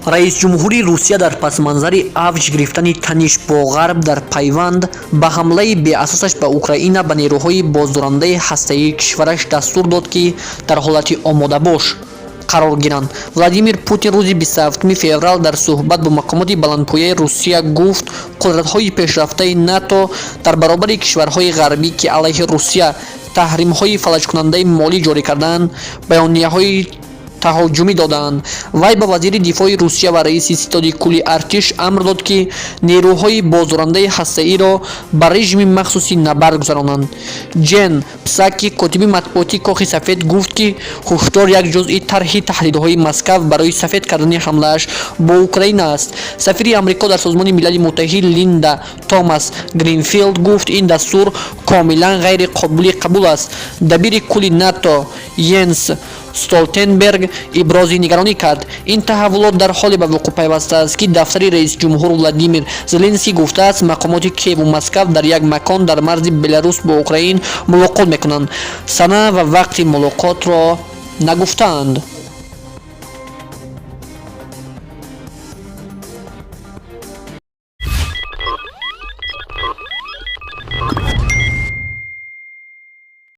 раис ҷумҳури Русия дар пасманзари авҷ гирифтани таниш бо ғарб дар пайванд ба ҳамлаи беасосаш ба Украина ба нерӯҳои боздорандаи ҳастаии кишвараш дастур дод, ки дар ҳолати омодабош қарор гиранд. Владимир Путин рӯзи 27 феврал дар суҳбат бо мақомоти баландпояи Русия гуфт, қудратҳои пешрафтаи НАТО дар баробари кишварҳои ғарбӣ, ки алайҳи Русия таҳримҳои фалаҷкунандаи молӣ ҷорӣ карданд, баёнияҳои таҳоҷумӣ доданд. Вай ба вазири дифои Русия ва раиси ситоди кулли артиш амр дод, ки нерӯҳои боздорандаи ҳастаиро ба режими махсуси набард гузаронанд. Ҷен Псаки, котиби матбуоти Кохи Сафед, гуфт, ки ҳушдор як ҷузъи тарҳи таҳдидҳои Москав барои сафед кардани ҳамлааш бо Украина аст. Сафири Амрико дар Созмони Милали Муттаҳид Линда Томас Гринфилд гуфт, ин дастур комилан ғайриқобили қабул аст. Дабири кулли НАТО Йенс Столтенберг ибрози нигаронӣ кард. Ин таҳаввулот дар ҳоле ба вуқӯъ пайвастааст, ки дафтари раисҷумҳур Владимир Зеленский гуфтааст, мақомоти Киеву Москав дар як макон дар марзи Беларус бо Украин мулоқот мекунанд. Сана ва вақти мулоқотро нагуфтаанд.